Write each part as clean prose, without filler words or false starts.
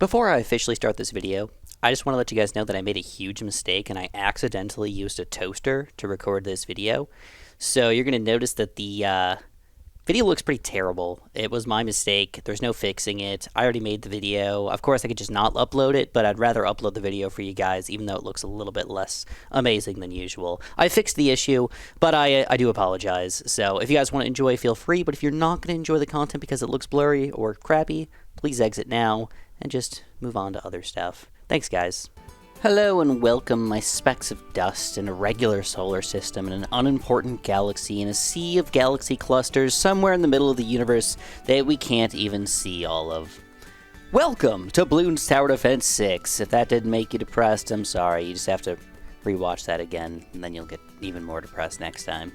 Before I officially start this video, I just want to let you guys know that I made a huge mistake and I accidentally used a toaster to record this video. So you're going to notice that the video looks pretty terrible. It was my mistake. There's no fixing it. I already made the video. Of course, I could just not upload it, but I'd rather upload the video for you guys, even though it looks a little bit less amazing than usual. I fixed the issue, but I do apologize. So if you guys want to enjoy, feel free. But if you're not going to enjoy the content because it looks blurry or crappy, please exit now and just move on to other stuff. Thanks, guys. Hello and welcome, my specks of dust in a regular solar system in an unimportant galaxy in a sea of galaxy clusters somewhere in the middle of the universe that we can't even see all of. Welcome to Bloons Tower Defense 6. If that didn't make you depressed, I'm sorry. You just have to rewatch that again, and then you'll get even more depressed next time.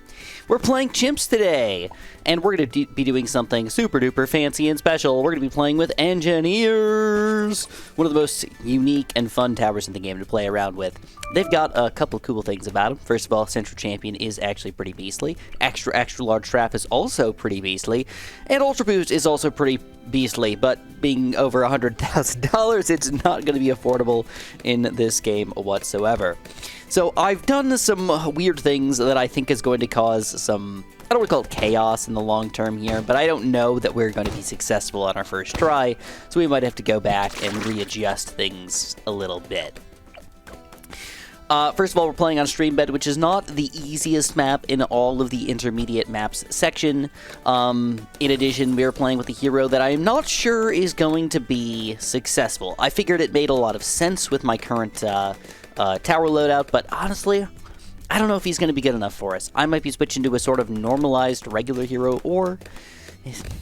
We're playing Chimps today, and we're going to be doing something super duper fancy and special. We're going to be playing with Engineers, one of the most unique and fun towers in the game to play around with. They've got a couple of cool things about them. First of all, Central Champion is actually pretty beastly. Extra large trap is also pretty beastly, and Ultra Boost is also pretty beastly, but being over $100,000, it's not going to be affordable in this game whatsoever. So I've done some weird things that I think is going to cause some, I don't want to call it chaos in the long term here, but I don't know that we're going to be successful on our first try, so we might have to go back and readjust things a little bit. First of all, we're playing on Stream Bed, which is not the easiest map in all of the intermediate maps section. In addition, we're playing with a hero that I'm not sure is going to be successful. I figured it made a lot of sense with my current tower loadout, but honestly, I don't know if he's going to be good enough for us. I might be switching to a sort of normalized regular hero, or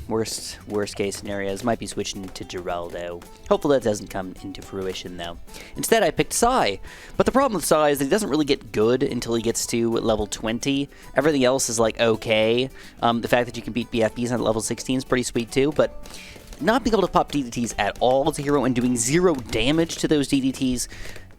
worst case scenarios, might be switching to Geraldo. Hopefully that doesn't come into fruition, though. Instead, I picked Sai. But the problem with Sai is that he doesn't really get good until he gets to level 20. Everything else is, like, okay. The fact that you can beat BFBs at level 16 is pretty sweet, too, but not being able to pop DDTs at all as a hero and doing 0 damage to those DDTs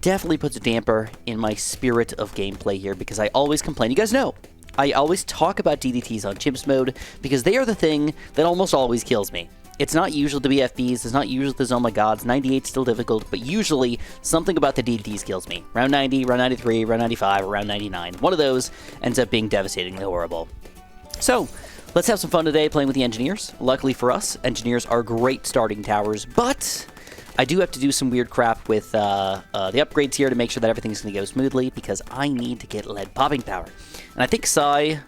definitely puts a damper in my spirit of gameplay here, because I always complain. You guys know, I always talk about DDTs on Chimps mode because they are the thing that almost always kills me. It's not usually the BFBs, it's not usually the Oh My Gods, 98's still difficult, but usually something about the DDTs kills me. Round 90, round 93, round 95, or round 99. One of those ends up being devastatingly horrible. So, let's have some fun today playing with the Engineers. Luckily for us, Engineers are great starting towers, but I do have to do some weird crap with the upgrades here to make sure that everything's going to go smoothly, because I need to get lead popping power. And I think Sai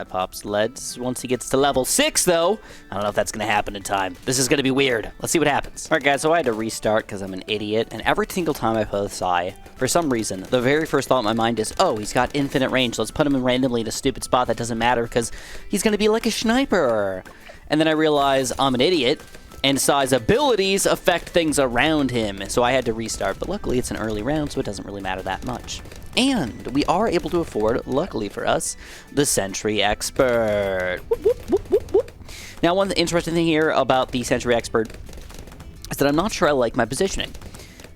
pops leads once he gets to level 6, though. I don't know if that's going to happen in time. This is going to be weird. Let's see what happens. Alright, guys, so I had to restart because I'm an idiot, and every single time I play with Sai, for some reason, the very first thought in my mind is, oh, he's got infinite range. Let's put him in randomly in a stupid spot that doesn't matter because he's going to be like a sniper. And then I realize I'm an idiot, and Sai's abilities affect things around him, so I had to restart, but luckily it's an early round, so it doesn't really matter that much. And we are able to afford, luckily for us, the Sentry Expert. Whoop, whoop, whoop, whoop, whoop. Now, one interesting thing here about the Sentry Expert is that I'm not sure I like my positioning.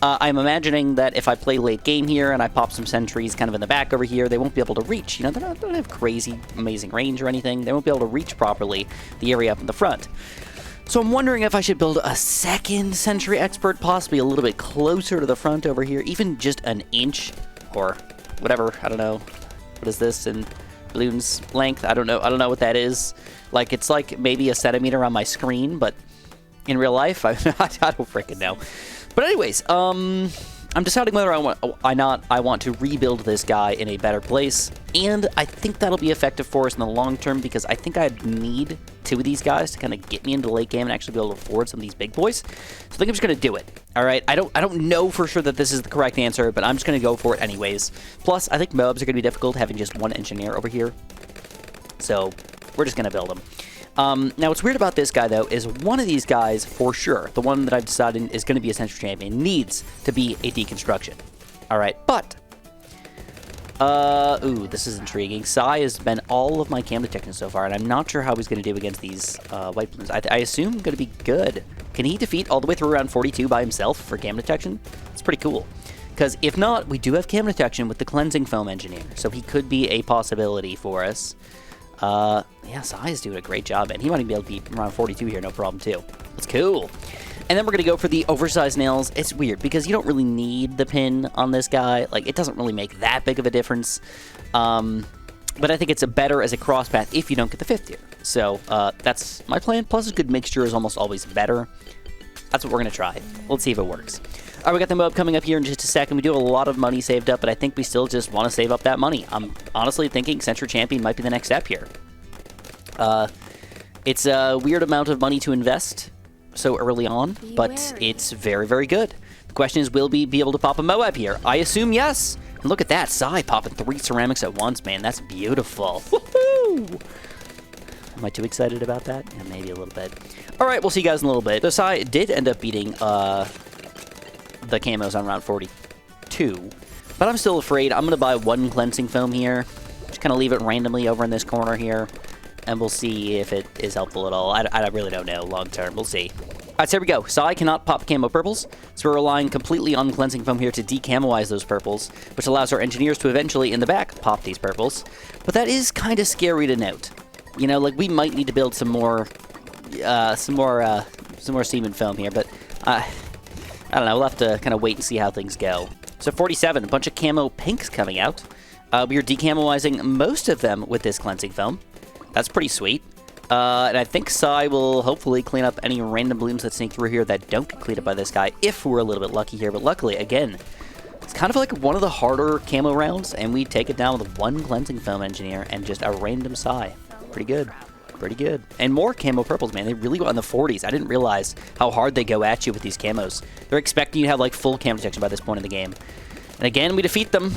I'm imagining that if I play late game here and I pop some sentries kind of in the back over here, they won't be able to reach. You know, they don't have crazy, amazing range or anything. They won't be able to reach properly the area up in the front. So I'm wondering if I should build a second Sentry Expert, possibly a little bit closer to the front over here, even just an inch or whatever. I don't know. What is this in Bloons length? I don't know what that is. Like, it's like maybe a centimeter on my screen, but in real life, I don't freaking know. But anyways, I'm deciding whether I want to rebuild this guy in a better place, and I think that'll be effective for us in the long term, because I think I'd need 2 of these guys to kind of get me into the late game and actually be able to afford some of these big boys. So I think I'm just going to do it. All right, I don't know for sure that this is the correct answer, but I'm just going to go for it anyways. Plus, I think mobs are going to be difficult having just one engineer over here, so we're just going to build them. Now, what's weird about this guy, though, is one of these guys, for sure, the one that I've decided is going to be a Central Champion, needs to be a deconstruction. All right, but ooh, this is intriguing. Sai has been all of my cam detection so far, and I'm not sure how he's going to do against these white balloons. I assume going to be good. Can he defeat all the way through round 42 by himself for cam detection? It's pretty cool. Because if not, we do have cam detection with the Cleansing Foam Engineer, so he could be a possibility for us. Yeah, Sai is doing a great job, and he might even be able to beat around 42 here, no problem, too. That's cool. And then we're going to go for the oversized nails. It's weird because you don't really need the pin on this guy. Like, it doesn't really make that big of a difference. But I think it's better as a cross path if you don't get the 5th tier. So that's my plan. Plus, a good mixture is almost always better. That's what we're going to try. Let's see if it works. All right, we got the MOAB coming up here in just a second. We do have a lot of money saved up, but I think we still just want to save up that money. I'm honestly thinking Century Champion might be the next step here. It's a weird amount of money to invest so early on, but it's very, very good. The question is, will we be able to pop a MOAB here? I assume yes. And look at that, Sai popping 3 ceramics at once, man. That's beautiful. Woohoo! Am I too excited about that? Yeah, maybe a little bit. All right, we'll see you guys in a little bit. So Sai did end up beating the camos on round 42, but I'm still afraid. I'm going to buy 1 cleansing foam here. Just kind of leave it randomly over in this corner here, and we'll see if it is helpful at all. I really don't know long term. We'll see. All right, so here we go. Sai cannot pop camo purples, so we're relying completely on cleansing foam here to decamoize those purples, which allows our engineers to eventually, in the back, pop these purples. But that is kind of scary to note. You know, like, we might need to build some more semen foam here, but I don't know. We'll have to kind of wait and see how things go. So 47, a bunch of camo pinks coming out. We are decamoizing most of them with this cleansing foam. That's pretty sweet. And I think Sai will hopefully clean up any random balloons that sneak through here that don't get cleaned up by this guy, if we're a little bit lucky here. But luckily, again, it's kind of like one of the harder camo rounds, and we take it down with 1 cleansing foam engineer and just a random Sai. Pretty good. Pretty good. And more camo purples, man. They really go in the 40s. I didn't realize how hard they go at you with these camos. They're expecting you to have, like, full camo protection by this point in the game. And again, we defeat them.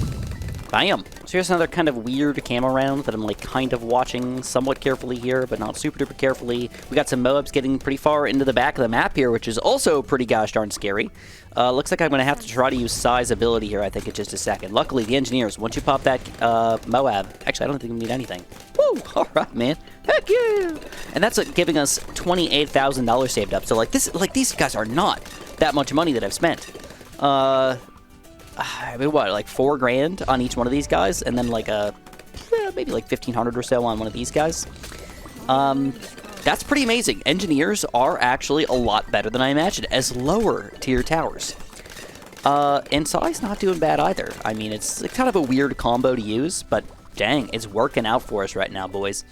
Bam. So here's another kind of weird camo round that I'm, like, kind of watching somewhat carefully here, but not super duper carefully. We got some MOABs getting pretty far into the back of the map here, which is also pretty gosh darn scary. Looks like I'm going to have to try to use Sai's ability here, I think, in just a second. Luckily, the engineers, once you pop that MOAB, actually, I don't think we need anything. Woo! All right, man. Heck yeah! And that's giving us $28,000 saved up. So, like, these guys are not that much money that I've spent. I mean, what, like 4 grand on each one of these guys, and then like maybe like 1,500 or so on one of these guys. That's pretty amazing. Engineers are actually a lot better than I imagined as lower tier towers. And Sai's not doing bad either. I mean, it's kind of a weird combo to use, but dang, it's working out for us right now, boys.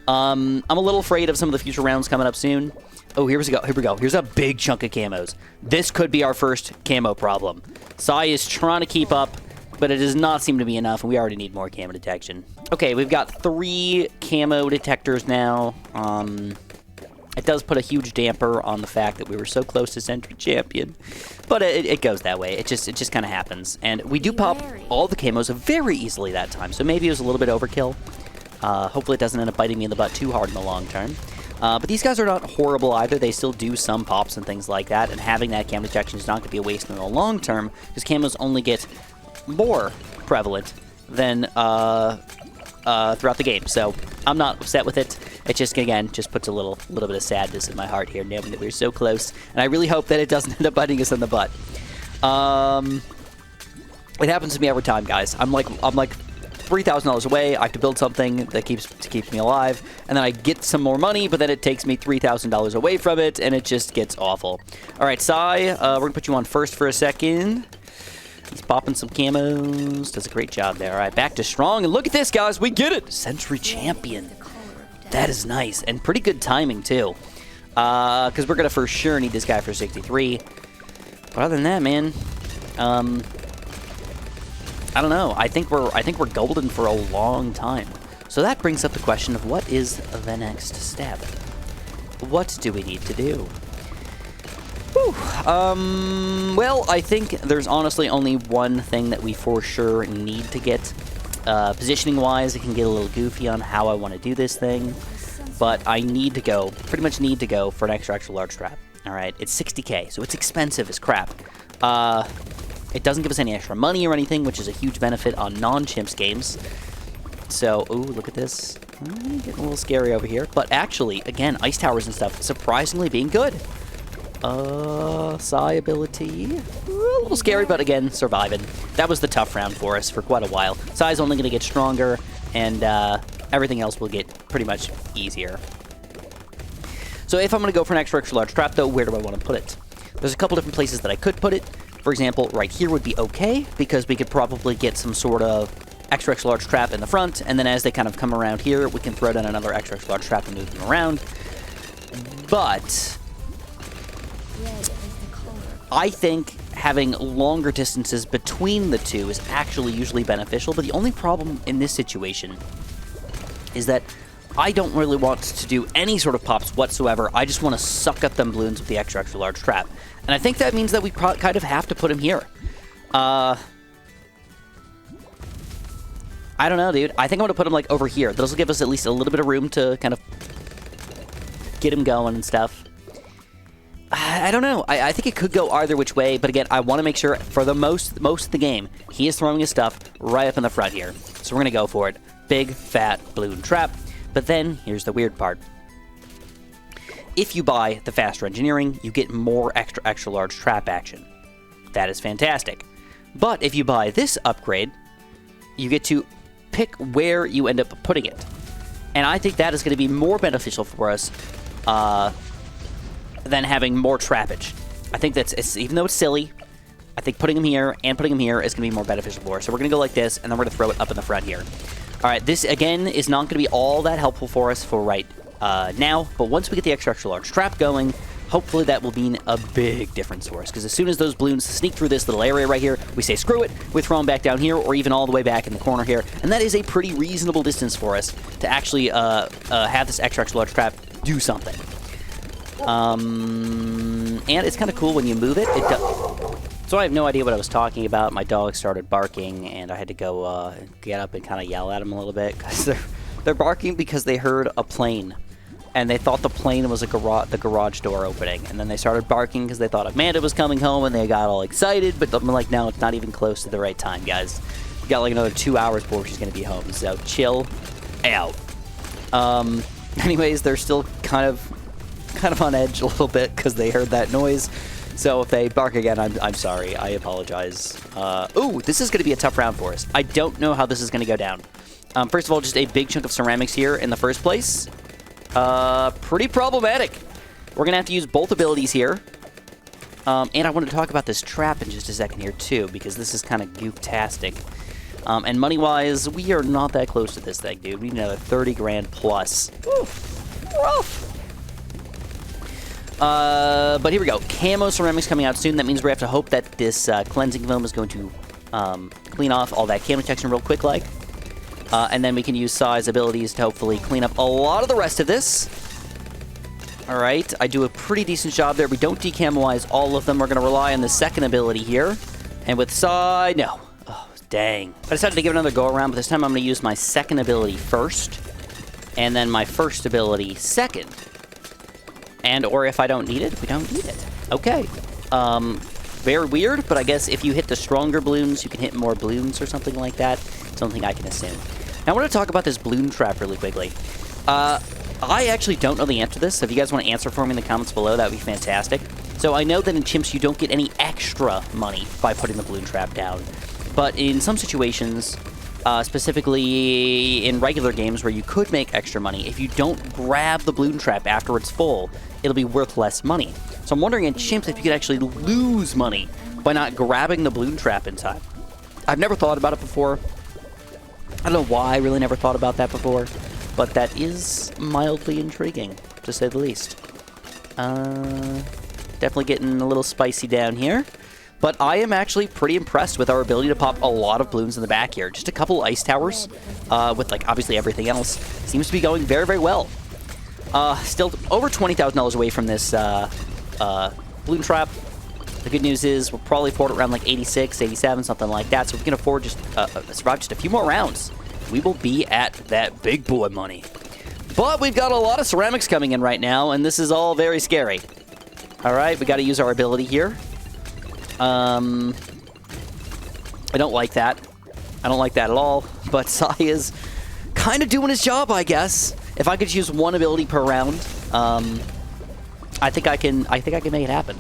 I'm a little afraid of some of the future rounds coming up soon. Oh, here we go. Here we go. Here's a big chunk of camos. This could be our first camo problem. Sai is trying to keep up, but it does not seem to be enough, and we already need more camo detection. Okay, we've got 3 camo detectors now. It does put a huge damper on the fact that we were so close to Century Champion, but it goes that way. It just kind of happens. And we do pop all the camos very easily that time, so maybe it was a little bit overkill. Hopefully it doesn't end up biting me in the butt too hard in the long term. But these guys are not horrible either. They still do some pops and things like that, and having that camo detection is not going to be a waste in the long term, because camos only get more prevalent than throughout the game. So I'm not upset with it. It just, again, just puts a little bit of sadness in my heart here, knowing that we're so close, and I really hope that it doesn't end up biting us in the butt. It happens to me every time, guys. I'm like $3,000 away. I have to build something that keeps me alive, and then I get some more money, but then it takes me $3,000 away from it, and it just gets awful. All right, Sai, we're gonna put you on first for a second. He's popping some camos. Does a great job there. All right, back to strong, and look at this, guys. We get it. Century Champion. That is nice, and pretty good timing too, because we're gonna for sure need this guy for 63. But other than that, man, I don't know. I think we're golden for a long time. So that brings up the question of what is the next step? What do we need to do? Whew. Well, I think there's honestly only one thing that we for sure need to get. Positioning-wise, it can get a little goofy on how I want to do this thing, but I need to go, pretty much need to go for an extra large trap. All right, it's 60K, so it's expensive as crap. It doesn't give us any extra money or anything, which is a huge benefit on non-Chimps games. So, ooh, look at this. Getting a little scary over here. But actually, again, ice towers and stuff, surprisingly being good. Sai ability. A little scary, but again, surviving. That was the tough round for us for quite a while. Sai's only going to get stronger, and everything else will get pretty much easier. So if I'm going to go for an extra large trap, though, where do I want to put it? There's a couple different places that I could put it. For example, right here would be okay, because we could probably get some sort of extra large trap in the front, and then as they kind of come around here, we can throw down another extra large trap and move them around. But I think having longer distances between the two is actually usually beneficial, but the only problem in this situation is that I don't really want to do any sort of pops whatsoever. I just want to suck up them balloons with the extra large trap. And I think that means that we kind of have to put him here. I don't know, dude. I think I'm going to put him, like, over here. This will give us at least a little bit of room to kind of get him going and stuff. I don't know. I think it could go either which way, but again, I want to make sure for the most of the game, he is throwing his stuff right up in the front here. So we're going to go for it. Big, fat balloon trap. But then, here's the weird part. If you buy the faster engineering, you get more extra large trap action. That is fantastic. But if you buy this upgrade, you get to pick where you end up putting it. And I think that is going to be more beneficial for us than having more trappage. I think even though it's silly, I think putting him here and putting him here is going to be more beneficial for us. So we're going to go like this, and then we're going to throw it up in the front here. All right, this, again, is not going to be all that helpful for us for right now, but once we get the extra large trap going, hopefully that will mean a big difference for us, because as soon as those balloons sneak through this little area right here, we say screw it, we throw them back down here, or even all the way back in the corner here, and that is a pretty reasonable distance for us to actually have this extra large trap do something. And it's kind of cool when you move it. So I have no idea what I was talking about. My dog started barking, and I had to go get up and kind of yell at him a little bit, because they're barking because they heard a plane. And they thought the plane was the garage door opening. And then they started barking because they thought Amanda was coming home, and they got all excited. But I'm like, no, it's not even close to the right time, guys. We got like another 2 hours before she's going to be home. So chill out. Anyways, they're still kind of on edge a little bit because they heard that noise. So if they bark again, I'm sorry. I apologize. Ooh, this is going to be a tough round for us. I don't know how this is going to go down. First of all, just a big chunk of ceramics here in the first place. Pretty problematic. We're going to have to use both abilities here. And I want to talk about this trap in just a second here, too, because this is kind of gooftastic. And money-wise, we are not that close to this thing, dude. We need another 30 grand plus. Oof. Rough. But here we go. Camo ceramics coming out soon. That means we have to hope that this cleansing foam is going to clean off all that camo texture real quick, like. And then we can use size abilities to hopefully clean up a lot of the rest of this. All right, I do a pretty decent job there. We don't decamoize all of them. We're going to rely on the second ability here. And with size, no. Oh, dang. I decided to give it another go around, but this time I'm going to use my second ability first. And then my first ability second. Or if I don't need it, we don't need it. Okay. Very weird, but I guess if you hit the stronger balloons, you can hit more balloons or something like that. Something I can assume. Now, I want to talk about this balloon trap really quickly. I actually don't know the answer to this, so if you guys want to answer for me in the comments below, that would be fantastic. So I know that in Chimps, you don't get any extra money by putting the balloon trap down. But in some situations, specifically in regular games where you could make extra money, if you don't grab the balloon trap after it's full, it'll be worth less money. So I'm wondering in Chimps if you could actually lose money by not grabbing the balloon trap in time. I've never thought about it before. I don't know why I really never thought about that before, but that is mildly intriguing, to say the least. Definitely getting a little spicy down here. But I am actually pretty impressed with our ability to pop a lot of balloons in the back here. Just a couple ice towers, with like obviously everything else, seems to be going very, very well. Still over $20,000 away from this balloon trap. The good news is we'll probably afford it around like 86, 87, something like that. So if we can afford just survive just a few more rounds, we will be at that big boy money. But we've got a lot of ceramics coming in right now, and this is all very scary. All right, we got to use our ability here. I don't like that. I don't like that at all. But Sai is kind of doing his job, I guess. If I could use one ability per round, I think I can make it happen.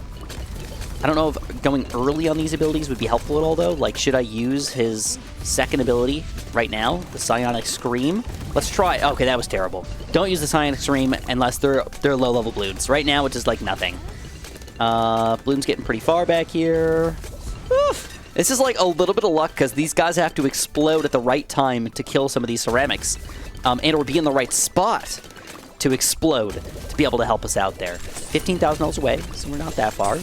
I don't know if going early on these abilities would be helpful at all, though. Like, should I use his second ability right now, the Psionic Scream? Let's try. Okay, that was terrible. Don't use the Psionic Scream unless they're low-level balloons. Right now, it's just like nothing. Bloons getting pretty far back here. Oof. This is like a little bit of luck because these guys have to explode at the right time to kill some of these ceramics. And or be in the right spot to explode to be able to help us out there. $15,000 away, so we're not that far.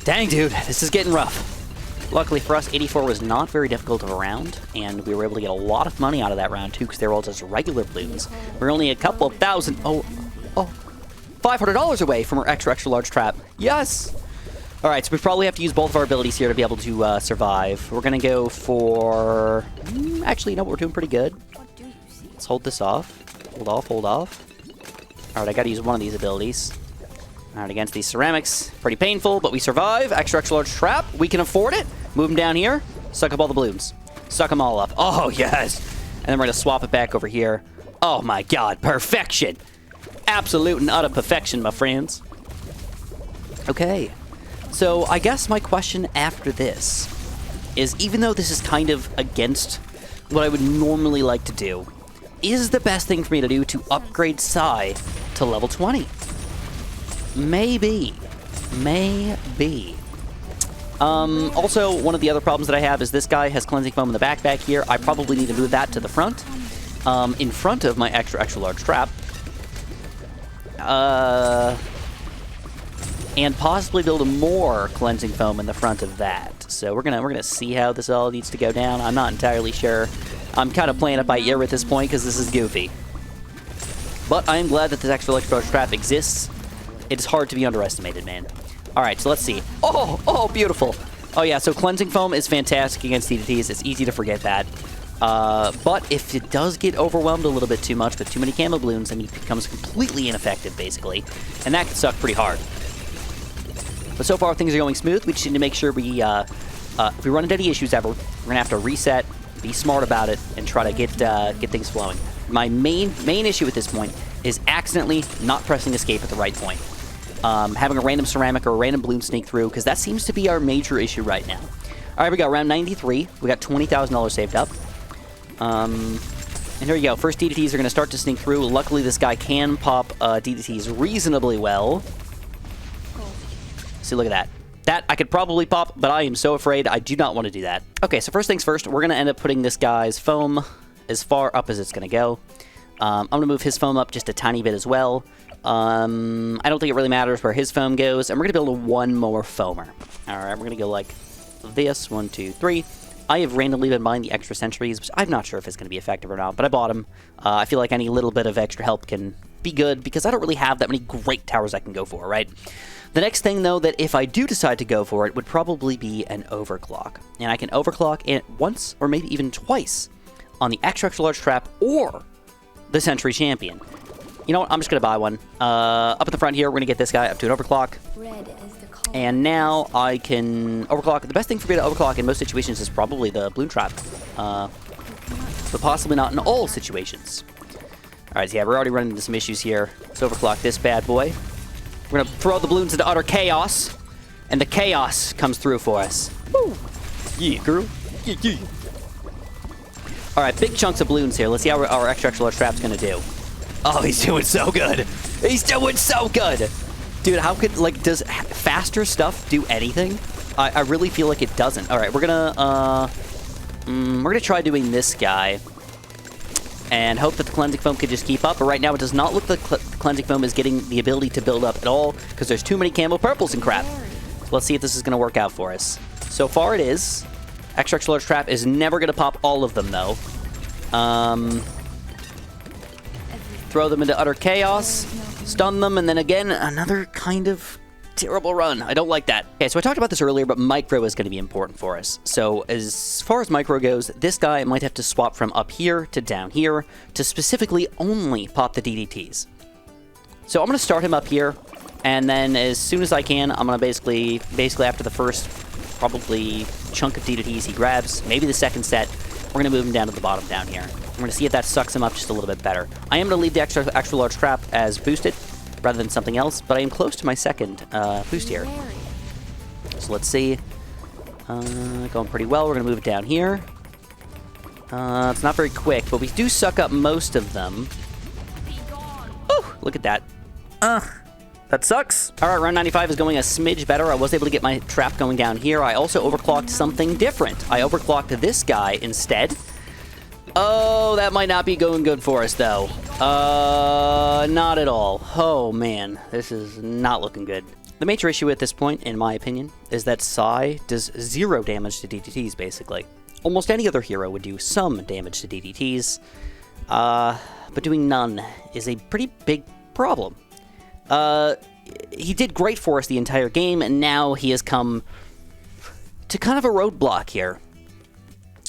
Dang, dude, this is getting rough. Luckily for us, 84 was not very difficult of a round, and we were able to get a lot of money out of that round, too, because they were all just regular balloons. We're only a couple of thousand... $500 away from our extra large trap. Yes! Alright, so we probably have to use both of our abilities here to be able to survive. We're going to go for... actually, you know what? We're doing pretty good. Let's hold this off. Hold off, hold off. Alright, I got to use one of these abilities. Alright, against these ceramics. Pretty painful, but we survive. Extra large trap. We can afford it. Move them down here. Suck up all the balloons. Suck them all up. Oh, yes! And then we're going to swap it back over here. Oh my god, perfection! Absolute and utter perfection, my friends. Okay. So, I guess my question after this is, even though this is kind of against what I would normally like to do, is the best thing for me to do to upgrade Psy to level 20? Maybe. Maybe. Also, one of the other problems that I have is this guy has cleansing foam in the back here. I probably need to move that to the front, in front of my extra large trap. And possibly build a more cleansing foam in the front of that. So we're gonna see how this all needs to go down. I'm not entirely sure. I'm kind of playing it by ear at this point because this is goofy. But I am glad that this extra large trap exists. It is hard to be underestimated, man. All right, so let's see. Oh, beautiful. Oh yeah, so cleansing foam is fantastic against DDTs. It's easy to forget that. But if it does get overwhelmed a little bit too much with too many camo balloons, then it becomes completely ineffective, basically. And that can suck pretty hard. But so far, things are going smooth. We just need to make sure we, if we run into any issues ever, we're going to have to reset, be smart about it, and try to get things flowing. My main issue at this point is accidentally not pressing escape at the right point. Having a random ceramic or a random balloon sneak through, because that seems to be our major issue right now. All right, we got round 93. We got $20,000 saved up. And here we go. First DDTs are going to start to sneak through. Luckily, this guy can pop DDTs reasonably well. See, look at that. That I could probably pop, but I am so afraid I do not want to do that. Okay, so first things first, we're going to end up putting this guy's foam as far up as it's going to go. I'm going to move his foam up just a tiny bit as well. I don't think it really matters where his foam goes, and we're going to build one more foamer. All right, we're going to go like this. 1, 2, 3. I have randomly been buying the extra sentries, which I'm not sure if it's going to be effective or not, but I bought them. I feel like any little bit of extra help can be good, because I don't really have that many great towers I can go for, right? The next thing, though, that if I do decide to go for it, would probably be an overclock. And I can overclock it once, or maybe even twice, on the extra large trap or the Sentry Champion. You know what? I'm just going to buy one. Up at the front here, we're going to get this guy up to an overclock. And now I can overclock. The best thing for me to overclock in most situations is probably the balloon trap. But possibly not in all situations. Alright, so yeah, we're already running into some issues here. Let's overclock this bad boy. We're going to throw the balloons into utter chaos. And the chaos comes through for us. Woo! Yeah, girl. Yeah, yeah. Alright, big chunks of balloons here. Let's see how our extra large trap's going to do. Oh, he's doing so good. He's doing so good. Dude, how could, like, does faster stuff do anything? I really feel like it doesn't. All right, we're gonna try doing this guy and hope that the cleansing foam can just keep up. But right now, it does not look like the cleansing foam is getting the ability to build up at all because there's too many camo purples and crap. So let's see if this is gonna work out for us. So far, it is. Extra large trap is never gonna pop all of them though. Throw them into utter chaos. Stun them, and then again, another kind of terrible run. I don't like that. Okay, so I talked about this earlier, but micro is going to be important for us. So as far as micro goes, this guy might have to swap from up here to down here to specifically only pop the DDTs. So I'm going to start him up here, and then as soon as I can, I'm going to basically after the first probably chunk of DDTs he grabs, maybe the second set, we're going to move him down to the bottom down here. We're going to see if that sucks him up just a little bit better. I am going to leave the extra large trap as boosted rather than something else, but I am close to my second boost here. So let's see. Going pretty well. We're going to move it down here. It's not very quick, but we do suck up most of them. Oh, look at that. That sucks. All right, round 95 is going a smidge better. I was able to get my trap going down here. I also overclocked something different. I overclocked this guy instead. Oh, that might not be going good for us, though. Not at all. Oh, man. This is not looking good. The major issue at this point, in my opinion, is that Psy does 0 damage to DDTs, basically. Almost any other hero would do some damage to DDTs, but doing none is a pretty big problem. He did great for us the entire game, and now he has come to kind of a roadblock here.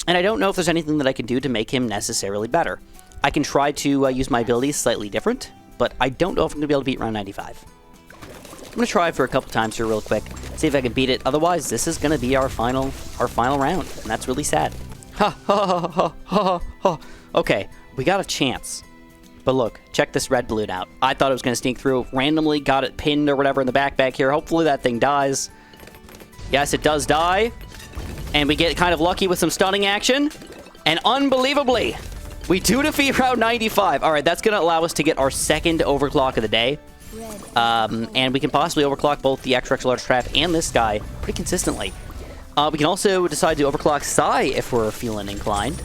And I don't know if there's anything that I can do to make him necessarily better. I can try to use my abilities slightly different, but I don't know if I'm going to be able to beat round 95. I'm going to try for a couple times here real quick, see if I can beat it. Otherwise, this is going to be our final round, and that's really sad. Ha ha ha ha ha ha. Okay, we got a chance. But look, check this red balloon out. I thought it was going to sneak through, randomly got it pinned or whatever in the back here. Hopefully that thing dies. Yes, it does die. And we get kind of lucky with some stunning action. And unbelievably, we do defeat round 95. All right, that's going to allow us to get our second overclock of the day. And we can possibly overclock both the XXXL trap and this guy pretty consistently. We can also decide to overclock Psy if we're feeling inclined.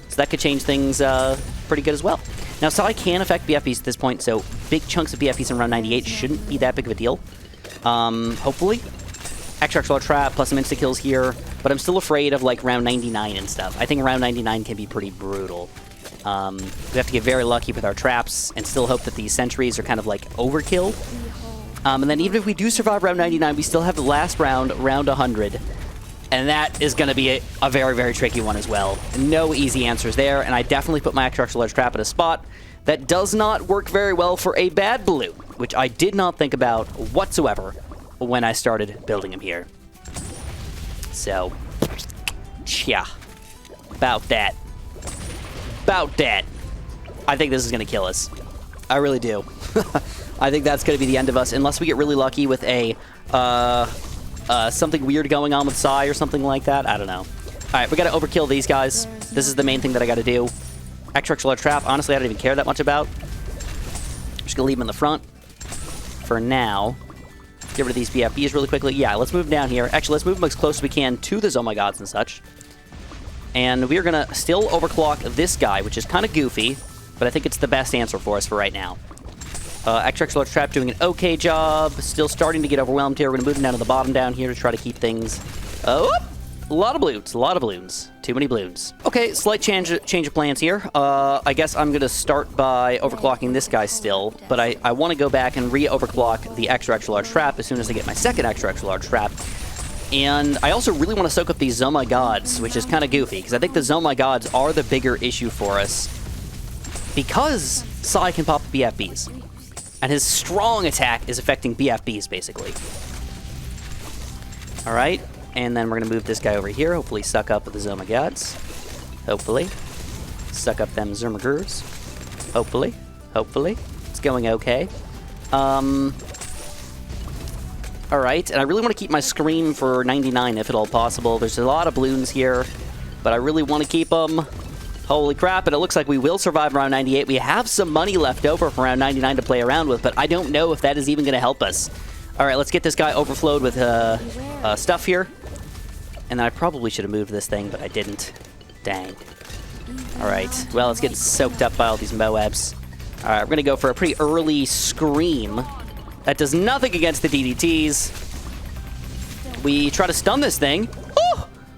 So that could change things pretty good as well. Now, Psy can affect BFBs at this point, so big chunks of BFBs in round 98 shouldn't be that big of a deal. Hopefully. XXXL trap plus some insta-kills here, but I'm still afraid of, like, round 99 and stuff. I think round 99 can be pretty brutal. We have to get very lucky with our traps and still hope that these sentries are kind of, like, overkill. And then even if we do survive round 99, we still have the last round, round 100. And that is going to be a very, very tricky one as well. No easy answers there, and I definitely put my XXXL trap at a spot that does not work very well for a bad balloon, which I did not think about whatsoever when I started building him here. So, yeah, about that. About that. I think this is going to kill us. I really do. I think that's going to be the end of us, unless we get really lucky with a, something weird going on with Psy or something like that. I don't know. All right, we got to overkill these guys. This is the main thing that I got to do. XXXL trap, honestly, I don't even care that much about. I'm just going to leave him in the front for now. Get rid of these BFBs really quickly. Yeah, let's move down here. Actually, let's move them as close as we can to the Zoma Gods and such. And we're going to still overclock this guy, which is kind of goofy, but I think it's the best answer for us for right now. XXXL trap doing an okay job. Still starting to get overwhelmed here. We're going to move him down to the bottom down here to try to keep things... Oh, a lot of balloons. A lot of balloons. Too many balloons. Okay, slight change of plans here. I guess I'm going to start by overclocking this guy still, but I want to go back and re-overclock the XXXL trap as soon as I get my second XXXL trap. And I also really want to soak up these Zoma Gods, which is kind of goofy, because I think the Zoma Gods are the bigger issue for us, because Psy can pop the BFBs. And his strong attack is affecting BFBs, basically. Alright, and then we're going to move this guy over here, hopefully suck up the Zoma Gods. Hopefully. Suck up them Zermagurs. Hopefully. Hopefully. It's going okay. Alright, and I really want to keep my Scream for 99 if at all possible. There's a lot of Bloons here, but I really want to keep them. Holy crap, and it looks like we will survive round 98. We have some money left over from round 99 to play around with, but I don't know if that is even going to help us. Alright, let's get this guy overflowed with stuff here. And then I probably should have moved this thing, but I didn't. Dang. Alright, well, it's getting soaked up by all these Moabs. Alright, we're going to go for a pretty early Scream. That does nothing against the DDTs. We try to stun this thing.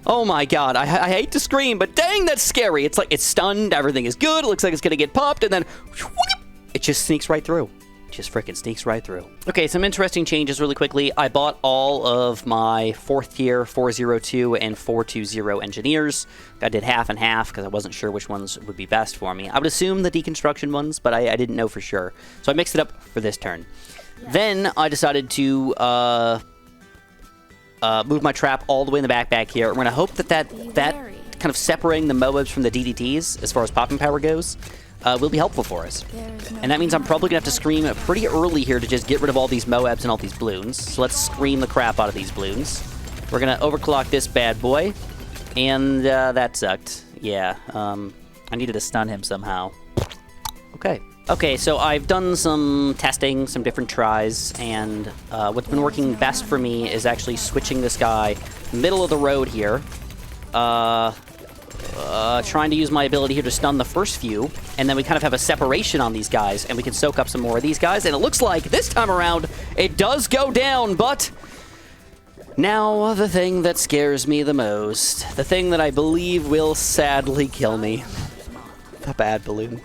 Oh my god, I hate to scream, but dang, that's scary. It's like, it's stunned, everything is good, it looks like it's gonna get popped, and then it just sneaks right through. Just freaking sneaks right through. Okay, some interesting changes really quickly. I bought all of my 4th tier 402 and 420 engineers. I did half and half because I wasn't sure which ones would be best for me. I would assume the deconstruction ones, but I didn't know for sure. So I mixed it up for this turn. Then I decided to move my trap all the way in the back here. We're going to hope that kind of separating the Moabs from the DDTs, as far as popping power goes, will be helpful for us. And that means I'm probably going to have to Scream pretty early here to just get rid of all these Moabs and all these Bloons. So let's Scream the crap out of these Bloons. We're going to overclock this bad boy. And that sucked. Yeah, I needed to stun him somehow. Okay. Okay, so I've done some testing, some different tries, and what's been working best for me is actually switching this guy middle of the road here. Trying to use my ability here to stun the first few, and then we kind of have a separation on these guys, and we can soak up some more of these guys, and it looks like this time around it does go down, but now the thing that scares me the most, the thing that I believe will sadly kill me, the bad balloon.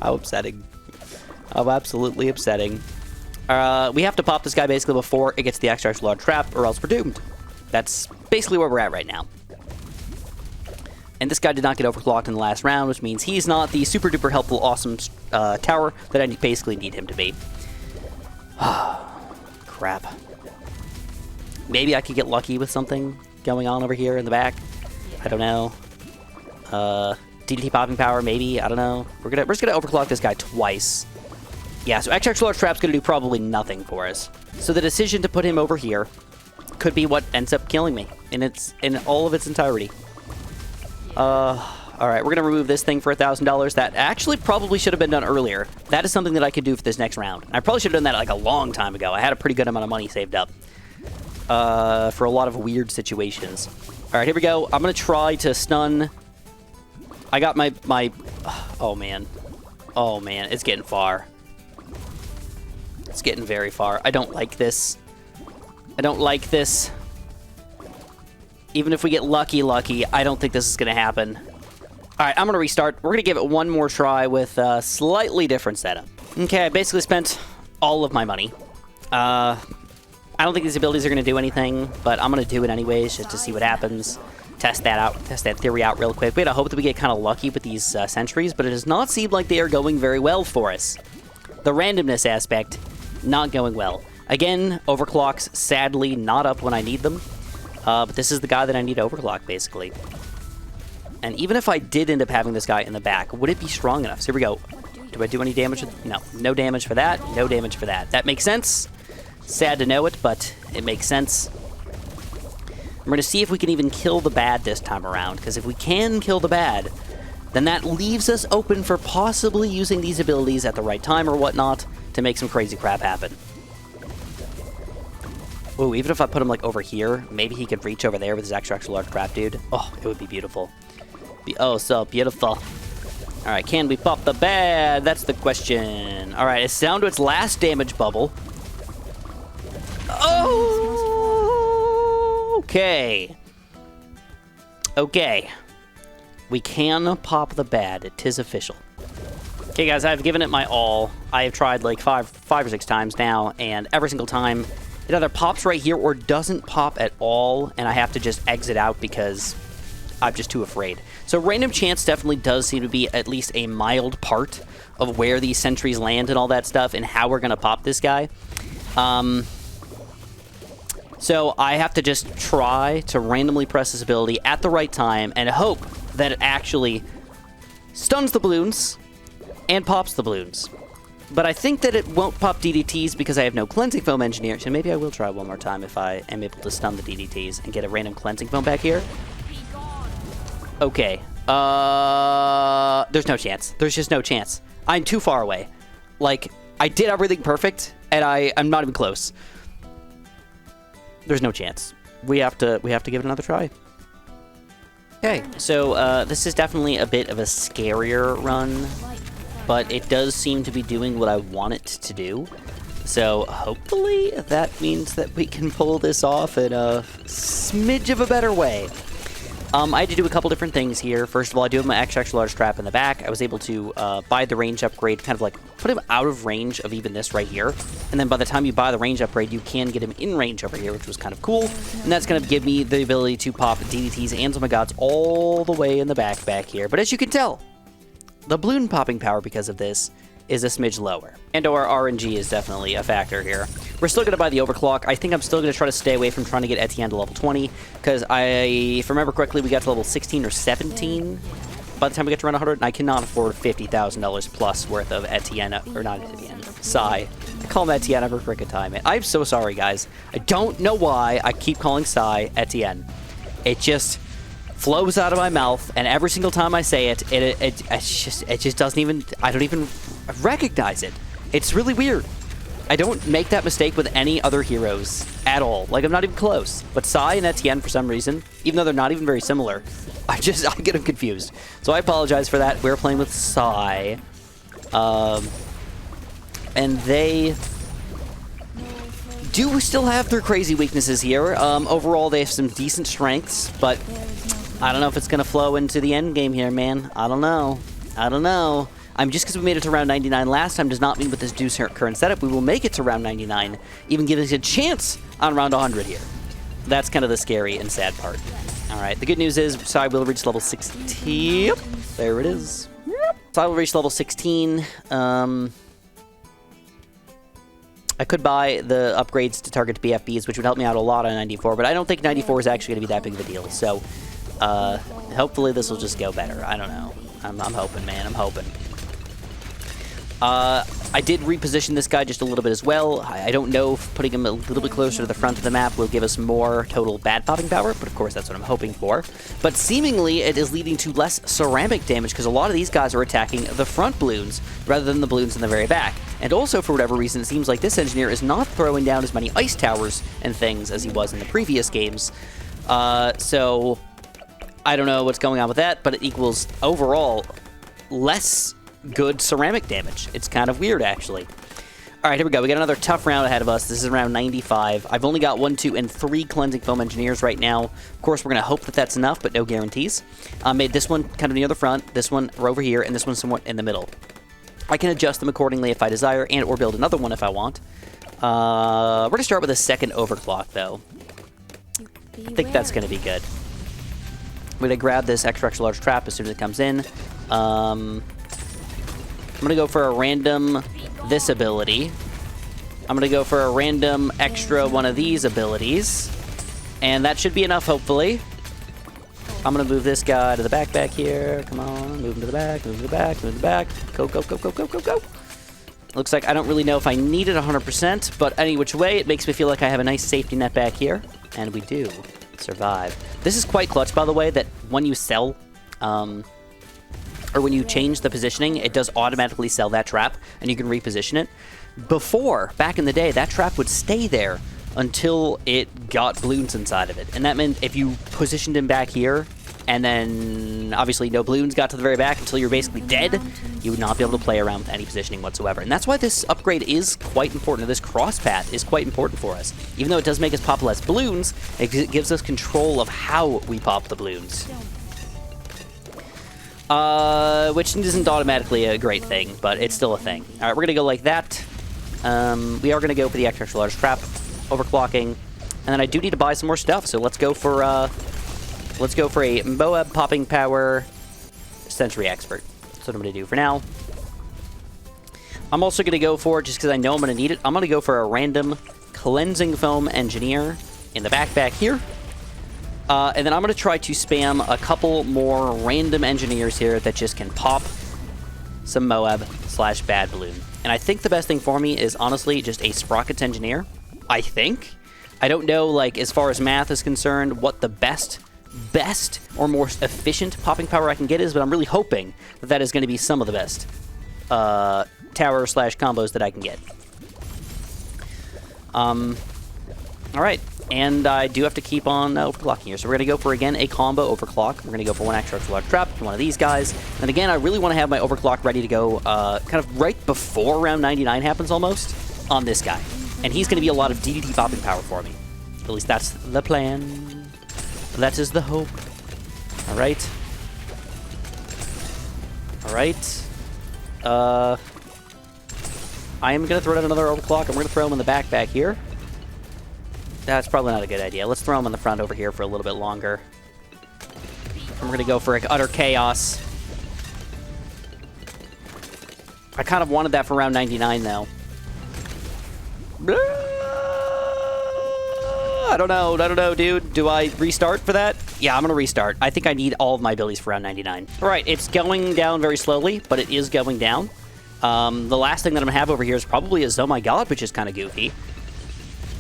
How upsetting. How absolutely upsetting. We have to pop this guy basically before it gets the extra large trap, or else we're doomed. That's basically where we're at right now. And this guy did not get overclocked in the last round, which means he's not the super duper helpful, awesome tower that I basically need him to be. Crap. Maybe I could get lucky with something going on over here in the back. I don't know. DDT popping power, maybe. I don't know. We're just gonna overclock this guy twice. Yeah, so XXXL large trap's gonna do probably nothing for us. So the decision to put him over here could be what ends up killing me in all of its entirety. Alright, we're gonna remove this thing for $1,000. That actually probably should have been done earlier. That is something that I could do for this next round. I probably should have done that like a long time ago. I had a pretty good amount of money saved up for a lot of weird situations. Alright, here we go. I'm gonna try to stun. I got my... Oh, man. Oh, man. It's getting far. It's getting very far. I don't like this. I don't like this. Even if we get lucky, I don't think this is going to happen. All right, I'm going to restart. We're going to give it one more try with a slightly different setup. Okay, I basically spent all of my money. I don't think these abilities are going to do anything, but I'm going to do it anyways just to see what happens. Test that out. Test that theory out real quick. We had to hope that we get kind of lucky with these sentries, but it does not seem like they are going very well for us. The randomness aspect, not going well. Again, overclocks, sadly, not up when I need them. But this is the guy that I need to overclock, basically. And even if I did end up having this guy in the back, would it be strong enough? So here we go. Do I do any damage? No. No damage for that. No damage for that. That makes sense. Sad to know it, but it makes sense. We're going to see if we can even kill the bad this time around, because if we can kill the bad, then that leaves us open for possibly using these abilities at the right time or whatnot to make some crazy crap happen. Ooh, even if I put him, like, over here, maybe he could reach over there with his extra large trap, dude. Oh, it would be beautiful. Be oh so beautiful. Alright, can we pop the bad? That's the question. Alright, it's down to its last damage bubble. Oh! Okay. Okay. We can pop the bad. It is official. Okay, guys, I've given it my all. I have tried, like, five or six times now, and every single time it either pops right here or doesn't pop at all, and I have to just exit out because I'm just too afraid. So random chance definitely does seem to be at least a mild part of where these sentries land and all that stuff and how we're going to pop this guy. So I have to just try to randomly press this ability at the right time and hope that it actually stuns the balloons and pops the balloons. But I think that it won't pop DDTs because I have no Cleansing Foam Engineer. So maybe I will try one more time if I am able to stun the DDTs and get a random Cleansing Foam back here. Okay. There's no chance. There's just no chance. I'm too far away. Like, I did everything perfect, and I'm not even close. There's no chance. We have to give it another try. Okay, so this is definitely a bit of a scarier run, but it does seem to be doing what I want it to do. So hopefully that means that we can pull this off in a smidge of a better way. I had to do a couple different things here. First of all, I do have my extra large trap in the back. I was able to buy the range upgrade, kind of like put him out of range of even this right here. And then by the time you buy the range upgrade, you can get him in range over here, which was kind of cool. And that's going to give me the ability to pop DDTs and my gods all the way in the back here. But as you can tell, the balloon popping power because of this is a smidge lower. And our RNG is definitely a factor here. We're still going to buy the overclock. I think I'm still going to try to stay away from trying to get Etienne to level 20, because if I remember correctly, we got to level 16 or 17 by the time we get to around 100, and I cannot afford $50,000 plus worth of Etienne, or not Etienne, Psy. I call him Etienne every freaking time. I'm so sorry, guys. I don't know why I keep calling Psy Etienne. It just flows out of my mouth, and every single time I say it, it just doesn't even, I don't even recognize it. It's really weird. I don't make that mistake with any other heroes at all. Like, I'm not even close. But Sai and Etienne, for some reason, even though they're not even very similar, I get them confused. So I apologize for that. We're playing with Sai. And they do still have their crazy weaknesses here. Overall, they have some decent strengths, but I don't know if it's going to flow into the end game here, man. I don't know. Just because we made it to round 99 last time does not mean with this Deuce current setup we will make it to round 99, even give us a chance on round 100 here. That's kind of the scary and sad part. All right, the good news is Sai will reach level 16. Yep, there it is. Sai will reach level 16. I could buy the upgrades to target BFBs, which would help me out a lot on 94, but I don't think 94 is actually going to be that big of a deal. So hopefully this will just go better. I don't know. I'm hoping, man. I'm hoping. I did reposition this guy just a little bit as well. I don't know if putting him a little bit closer to the front of the map will give us more total bad popping power, but of course that's what I'm hoping for. But seemingly it is leading to less ceramic damage because a lot of these guys are attacking the front balloons rather than the balloons in the very back. And also, for whatever reason, it seems like this engineer is not throwing down as many ice towers and things as he was in the previous games. So I don't know what's going on with that, but it equals overall less good ceramic damage. It's kind of weird, actually. All right, here we go. We got another tough round ahead of us. This is round 95. I've only got 1, 2, and 3 Cleansing Foam Engineers right now. Of course, we're going to hope that that's enough, but no guarantees. Made this one kind of near the front, this one over here, and this one somewhat in the middle. I can adjust them accordingly if I desire, and or build another one if I want. We're going to start with a second overclock, though. I think that's going to be good. I'm going to grab this extra large trap as soon as it comes in. I'm going to go for a random this ability. I'm going to go for a random extra one of these abilities. And that should be enough, hopefully. I'm going to move this guy to the back here. Come on, move him to the back, move to the back, move to the back. Go, go, go, go, go, go, go. Looks like I don't really know if I need it 100%, but any which way, it makes me feel like I have a nice safety net back here. And we do survive. This is quite clutch, by the way, that when you sell... or when you change the positioning, it does automatically sell that trap, and you can reposition it. Before, back in the day, that trap would stay there until it got balloons inside of it. And that meant if you positioned him back here, and then obviously no balloons got to the very back until you're basically dead, you would not be able to play around with any positioning whatsoever. And that's why this upgrade is quite important. This cross path is quite important for us. Even though it does make us pop less balloons, it gives us control of how we pop the balloons. Which isn't automatically a great thing, but it's still a thing. All right, we're going to go like that. We are going to go for the extra large trap, overclocking, and then I do need to buy some more stuff, so let's go for a Moab popping power Sensory Expert. That's what I'm going to do for now. I'm also going to go for, just because I know I'm going to need it, I'm going to go for a random Cleansing Foam Engineer in the back here. And then I'm going to try to spam a couple more random engineers here that just can pop some Moab/Bad Balloon. And I think the best thing for me is honestly just a Sprockets Engineer. I think. I don't know, like, as far as math is concerned, what the best or more efficient popping power I can get is, but I'm really hoping that that is going to be some of the best tower/combos that I can get. Alright, and I do have to keep on overclocking here. So we're going to go for, again, a combo overclock. We're going to go for one extra large trap, one of these guys. And again, I really want to have my overclock ready to go kind of right before round 99 happens almost on this guy. And he's going to be a lot of DDT popping power for me. At least that's the plan. That is the hope. Alright. Alright. I am going to throw down another overclock. I'm going to throw him in the back here. That's probably not a good idea. Let's throw him in the front over here for a little bit longer. And we're going to go for utter chaos. I kind of wanted that for round 99, though. I don't know, dude. Do I restart for that? Yeah, I'm going to restart. I think I need all of my abilities for round 99. All right, it's going down very slowly, but it is going down. The last thing that I'm going to have over here is probably a Oh My God, which is kind of goofy.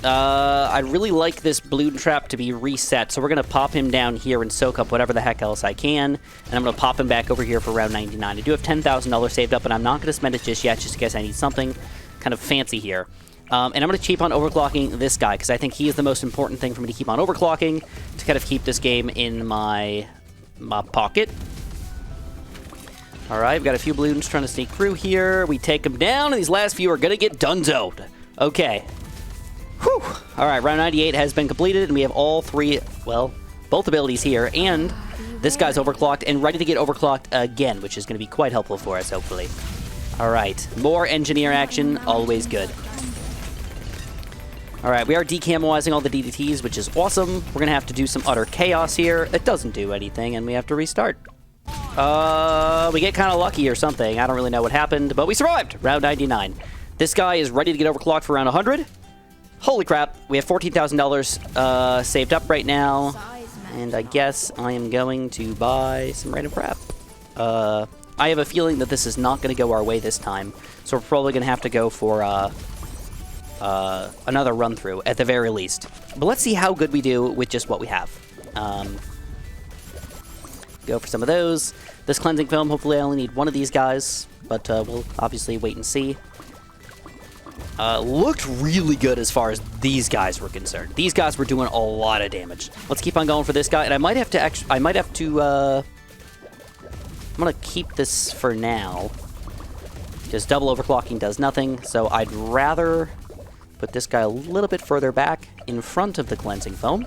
I'd really like this balloon trap to be reset, so we're going to pop him down here and soak up whatever the heck else I can, and I'm going to pop him back over here for round 99. I do have $10,000 saved up, but I'm not going to spend it just yet, just in case I need something kind of fancy here. And I'm going to keep on overclocking this guy, because I think he is the most important thing for me to keep on overclocking, to kind of keep this game in my pocket. Alright, we've got a few balloons trying to sneak through here. We take them down, and these last few are going to get dunzoed. Okay. Whew. Alright, round 98 has been completed, and we have all three, well, both abilities here, and this guy's overclocked and ready to get overclocked again, which is going to be quite helpful for us, hopefully. Alright, more engineer action, always good. Alright, we are decamoizing all the DDTs, which is awesome. We're going to have to do some utter chaos here. It doesn't do anything, and we have to restart. We get kind of lucky or something. I don't really know what happened, but we survived! Round 99. This guy is ready to get overclocked for round 100. Holy crap, we have $14,000 saved up right now, and I guess I am going to buy some random crap. I have a feeling that this is not going to go our way this time, so we're probably going to have to go for another run-through, at the very least. But let's see how good we do with just what we have. Go for some of those. This cleansing film, hopefully I only need one of these guys, but we'll obviously wait and see. Looked really good as far as these guys were concerned. These guys were doing a lot of damage. Let's keep on going for this guy, and I might have to I'm gonna keep this for now. Just double overclocking does nothing, so I'd rather put this guy a little bit further back in front of the cleansing foam.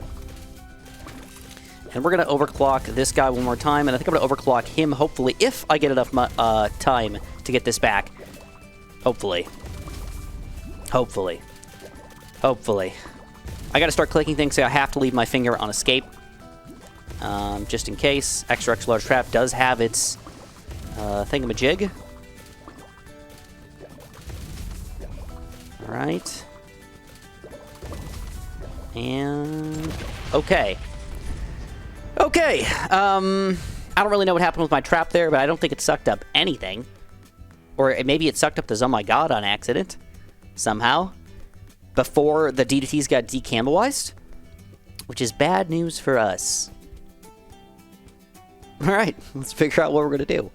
And we're gonna overclock this guy one more time, and I think I'm gonna overclock him, hopefully, if I get enough time to get this back. Hopefully. Hopefully. Hopefully. I gotta start clicking things, so I have to leave my finger on escape. Just in case. XXXL large trap does have its thingamajig. Alright. And... okay. Okay! I don't really know what happened with my trap there, but I don't think it sucked up anything. Or maybe it sucked up the Oh My God on accident. Somehow, before the DDTs got decamoized, which is bad news for us. Alright, let's figure out what we're going to do.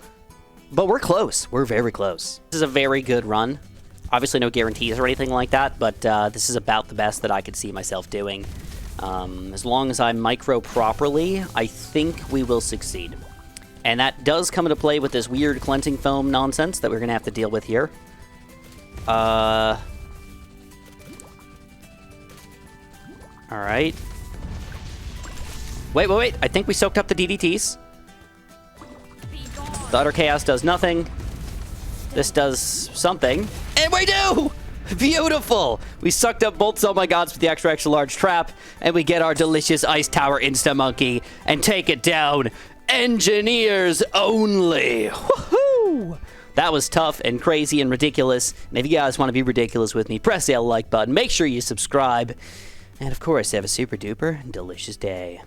But we're close. We're very close. This is a very good run. Obviously no guarantees or anything like that, but this is about the best that I could see myself doing. As long as I micro properly, I think we will succeed. And that does come into play with this weird cleansing foam nonsense that we're going to have to deal with here. Alright. Wait. I think we soaked up the DDTs. The utter chaos does nothing. This does something. And we do! Beautiful! We sucked up both Oh My Gods with the XXXL large trap, and we get our delicious Ice Tower Insta-Monkey and take it down. Engineers only! Woohoo! That was tough and crazy and ridiculous. And if you guys want to be ridiculous with me, press that like button. Make sure you subscribe. And of course, have a super duper delicious day.